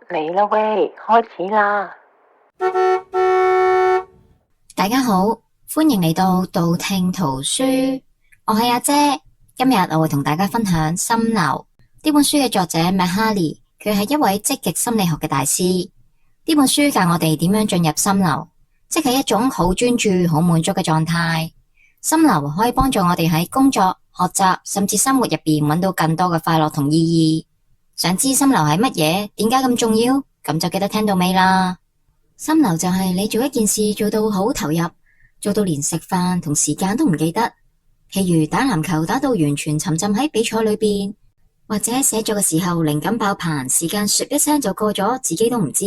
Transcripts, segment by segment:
嚟啦喂，開始啦！大家好，歡迎嚟到道聽圖書，我係阿姐。今日我會同大家分享《心流》呢本書嘅作者麥哈利，佢係一位積極心理學嘅大師。呢本書教我哋點樣進入心流，即係一種好專注、好滿足嘅狀態。心流可以幫助我哋喺工作、學習甚至生活入邊揾到更多嘅快樂同意義。想知心流係乜嘢？點解咁重要？咁就記得聽到尾啦。心流就係你做一件事做到好投入，做到連食飯同時間都唔記得。譬如打籃球打到完全沉浸喺比賽裏邊，或者寫作嘅時候靈感爆棚，時間唰一聲就過咗，自己都唔知，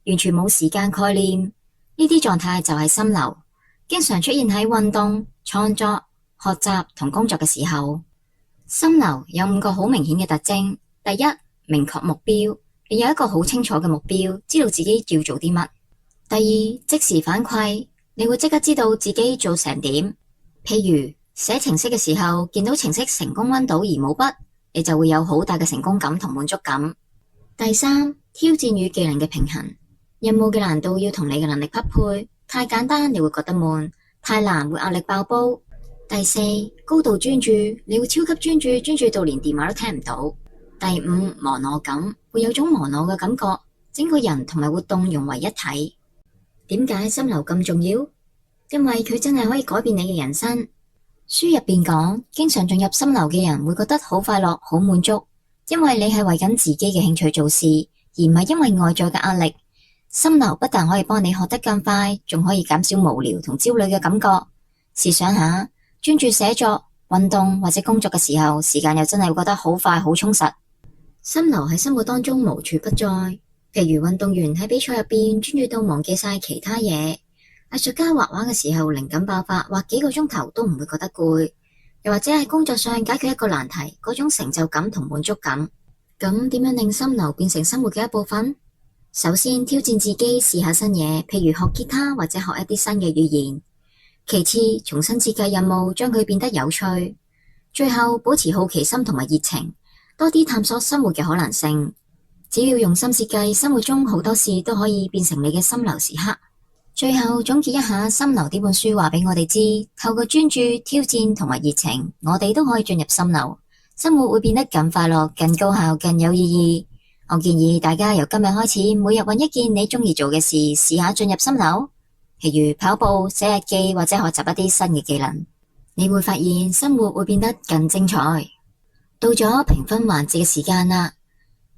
完全冇時間概念。呢啲狀態就係心流，經常出現喺運動、創作、學習同工作嘅時候。心流有5個好明顯嘅特徵。第一，明確目標，你有一個好清楚嘅目標，知道自己要做啲乜。第二，即時反饋，你會即刻知道自己做成點。譬如寫程式嘅時候，見到程式成功溫到而冇筆，你就會有好大嘅成功感同滿足感。第三，挑戰與技能嘅平衡，任務嘅難度要同你嘅能力匹配，太簡單你會覺得悶，太難會壓力爆煲。第四，高度專注，你會超級專注，專注到連電話都聽唔到。第五，忘我感，會有種忘我嘅感覺，整個人同埋活動融為一體。點解心流咁重要？因為佢真係可以改變你嘅人生。書入邊講，經常進入心流嘅人會覺得好快樂、好滿足，因為你係為緊自己嘅興趣做事，而唔係因為外在嘅壓力。心流不但可以幫你學得更快，仲可以減少無聊同焦慮嘅感覺。試想下，專注寫作、運動或者工作嘅時候，時間又真係會覺得好快、好充實。心流喺生活當中無處不在，譬如運動員喺比賽入邊專注到忘記晒其他嘢，藝術家畫畫嘅時候靈感爆發，畫幾個鐘頭都唔會覺得攰，又或者喺工作上解決一個難題，嗰種成就感同滿足感。咁點樣令心流變成生活嘅一部分？首先挑戰自己，試下新嘢，譬如學吉他或者學一啲新嘅語言。其次重新設計任務，將佢變得有趣。最後保持好奇心同埋熱情，多啲探索生活嘅可能性。只要用心設計，生活中好多事都可以變成你嘅心流時刻。最後總結一下，心流呢本書話俾我哋知，透過專注、挑戰同埋熱情，我哋都可以進入心流，生活會變得更快樂、更高效、更有意義。我建議大家由今日開始，每日揾一件你中意做嘅事，試下進入心流，譬如跑步、寫日記或者學習一啲新嘅技能。你會發現生活會變得更精彩。到咗評分環節嘅時間啦。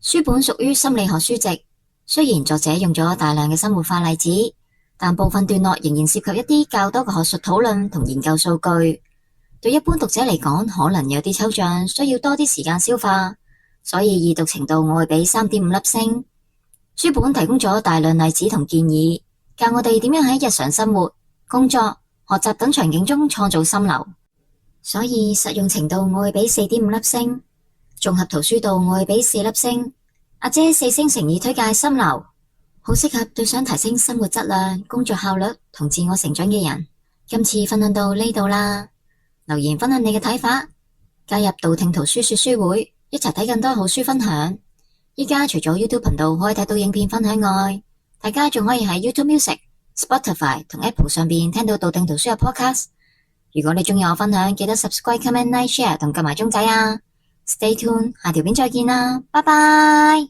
書本屬於心理學書籍，雖然作者用咗大量嘅生活化例子，但部分段落仍然涉及一啲較多嘅學術討論同研究數據。對一般讀者嚟講，可能有啲抽象，需要多啲時間消化，所以易讀程度我會俾3.5粒星。書本提供咗大量例子同建議，教我哋點樣喺日常生活、工作、學習等場景中創造心流。所以實用程度我會俾4.5粒星，綜合圖書度我會俾4粒星。阿姐4星誠意推介心流，好適合對想提升生活質量、工作效率同自我成長嘅人。今次分享到呢度啦，留言分享你嘅睇法，加入道聽圖書說書會，一齊睇更多好書分享。依家除咗 YouTube 頻道可以睇到影片分享外，大家仲可以喺 YouTube Music、Spotify 同 Apple 上邊聽到道聽圖書嘅 Podcast。如果你鍾意我分享，記得 Subscribe、Comment、Like、Share 同撳埋鐘仔啊！Stay tuned，下條片再見啦，拜拜。